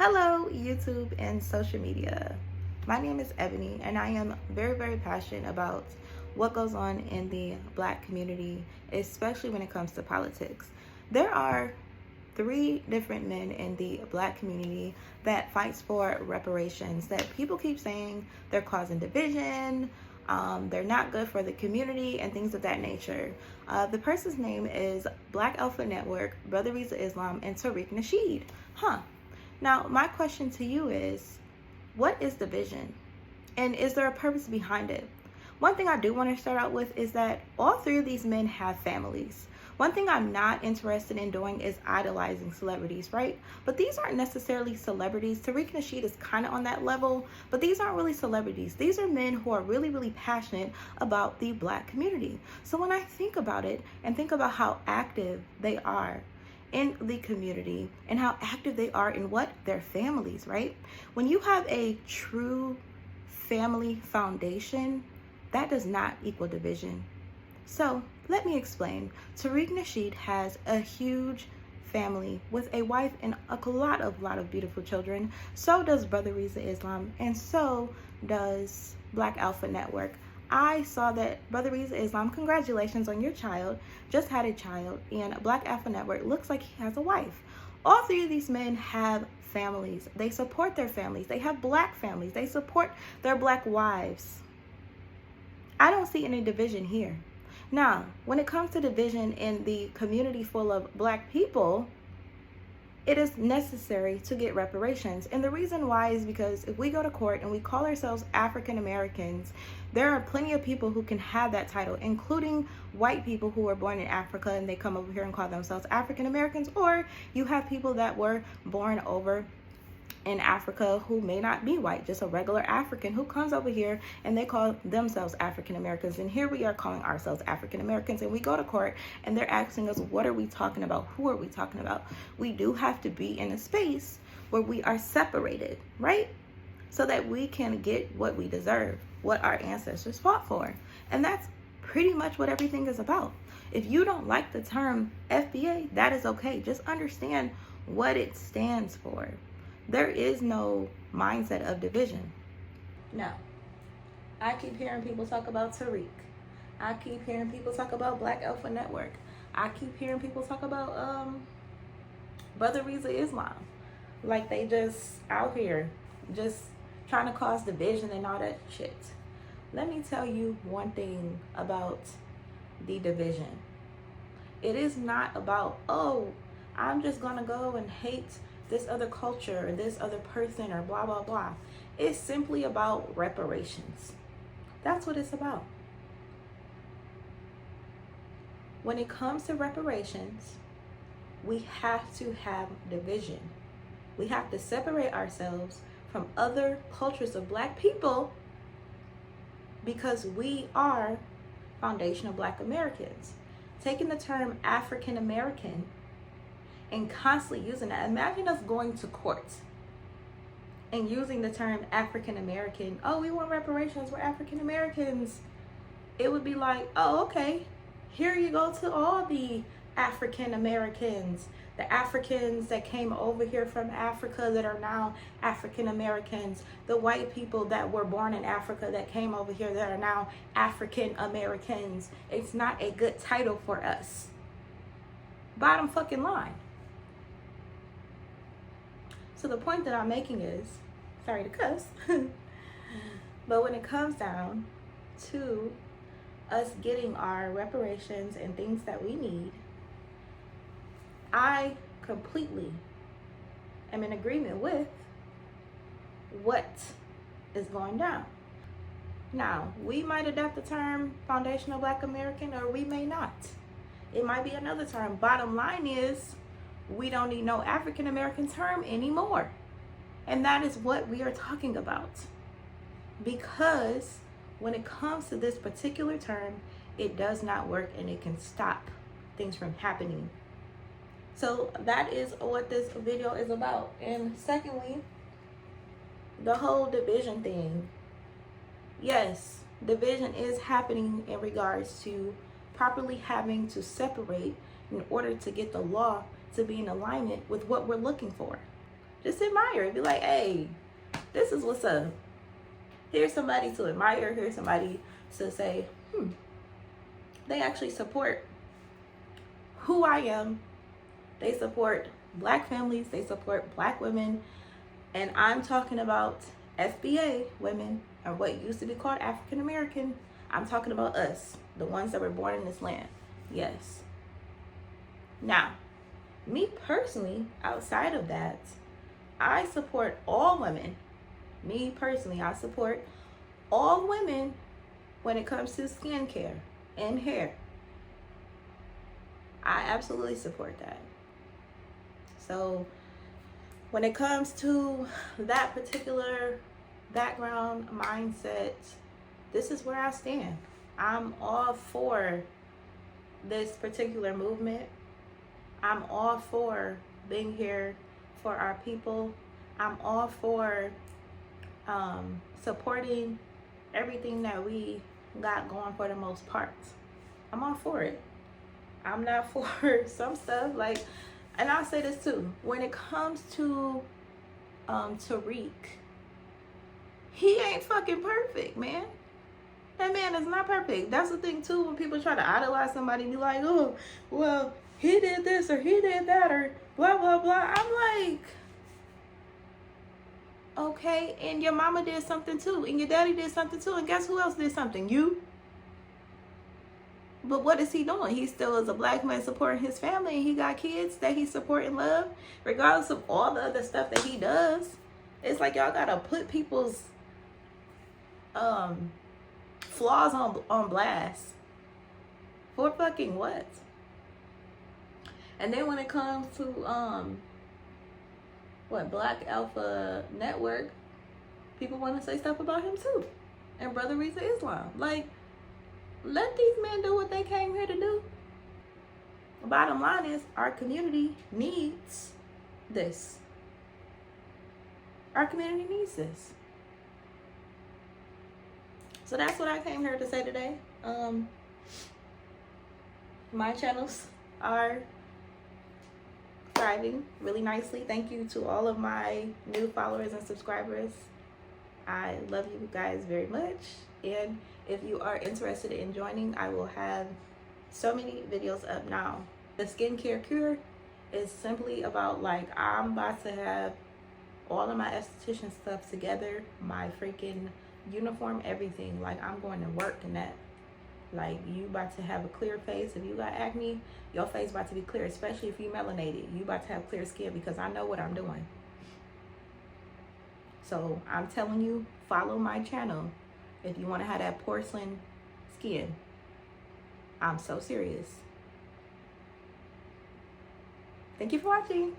Hello, YouTube and social media. My name is Ebony, and I am very, very passionate about what goes on in the Black community, especially when it comes to politics. There are three different men in the Black community that fights for reparations that people keep saying they're causing division, they're not good for the community, and things of that nature. The person's name is Black Alpha Network, Brother Riza Islam, and Tariq Nasheed. Now, my question to you is, what is the vision? And is there a purpose behind it? One thing I do want to start out with is that all three of these men have families. One thing I'm not interested in doing is idolizing celebrities, right? But these aren't necessarily celebrities. Tariq Nasheed is kind of on that level, but these aren't really celebrities. These are men who are really, really passionate about the Black community. So when I think about it and think about how active they are in the community and how active they are in their families, right? When you have a true family foundation, that does not equal division. So let me explain. Tariq Nasheed has a huge family with a wife and a lot of beautiful children. So does Brother Riza Islam, and so does Black Alpha Network. I saw that Brother Riza Islam, congratulations on your child, just had a child, and Black Alpha Network looks like he has a wife. All three of these men have families. They support their families. They have Black families. They support their Black wives. I don't see any division here. Now, when it comes to division in the community full of Black people, it is necessary to get reparations. And the reason why is because if we go to court and we call ourselves African Americans, there are plenty of people who can have that title, including white people who were born in Africa and they come over here and call themselves African Americans, or you have people that were born over in Africa who may not be white, just a regular African who comes over here and they call themselves African Americans. And here we are calling ourselves African Americans, and we go to court and they're asking us, what are we talking about? Who are we talking about? We do have to be in a space where we are separated, right? So that we can get what we deserve, what our ancestors fought for. And that's pretty much what everything is about. If you don't like the term FBA, that is okay. Just understand what it stands for. There is no mindset of division. No. I keep hearing people talk about Tariq. I keep hearing people talk about Black Alpha Network. I keep hearing people talk about Brother Riza Islam. Like they just out here just trying to cause division and all that shit. Let me tell you one thing about the division. It is not about, oh, I'm just gonna go and hate this other culture or this other person or blah, blah, blah. It's simply about reparations. That's what it's about. When it comes to reparations, we have to have division. We have to separate ourselves from other cultures of Black people because we are foundational Black Americans. Taking the term African American and constantly using that. Imagine us going to court and using the term African American. Oh, we want reparations, we're African Americans. It would be like, oh, okay, here you go to all the African Americans, the Africans that came over here from Africa that are now African Americans, the white people that were born in Africa that came over here that are now African Americans. It's not a good title for us. Bottom fucking line. So the point that I'm making is, sorry to cuss, but when it comes down to us getting our reparations and things that we need, I completely am in agreement with what is going down. Now, we might adapt the term foundational Black American, or we may not. It might be another term. Bottom line is, we don't need no African American term anymore. And that is what we are talking about. Because when it comes to this particular term, it does not work and it can stop things from happening. So that is what this video is about. And secondly, the whole division thing. Yes, division is happening in regards to properly having to separate in order to get the law to be in alignment with what we're looking for. Just admire it. Be like, hey, this is what's up. Here's somebody to admire. Here's somebody to say, they actually support who I am. They support Black families. They support Black women. And I'm talking about FBA women, or what used to be called African American. I'm talking about us, the ones that were born in this land. Yes. Now, me personally, outside of that, I support all women. Me personally, I support all women when it comes to skincare and hair. I absolutely support that. So when it comes to that particular background, mindset, this is where I stand. I'm all for this particular movement. I'm all for being here for our people. I'm all for supporting everything that we got going for the most part. I'm all for it. I'm not for some stuff, like, and I'll say this too, when it comes to Tariq, he ain't fucking perfect, man. That man is not perfect. That's the thing too, when people try to idolize somebody and be like, oh, well, he did this or he did that or blah, blah, blah. I'm like, okay, and your mama did something too, and your daddy did something too, and guess who else did something? You. But what is he doing? He still is a Black man supporting his family, and he got kids that he support and love, regardless of all the other stuff that he does. It's like y'all gotta put people's flaws on blast. For fucking what? And then when it comes to Black Alpha Network, people want to say stuff about him too, and Brother Reza Islam. Like, let these men do what they came here to do. The bottom line is, our community needs this. Our community needs this. So that's what I came here to say today. My channels are thriving really nicely. Thank you to all of my new followers and subscribers. I love you guys very much. And if you are interested in joining, I will have so many videos up now. The skincare cure is simply about, like, I'm about to have all of my esthetician stuff together, my freaking uniform, everything. Like, I'm going to work in that. Like, you about to have a clear face. If you got acne, your face about to be clear, especially if you melanated. You about to have clear skin, because I know what I'm doing. So I'm telling you, follow my channel if you want to have that porcelain skin. I'm so serious. Thank you for watching.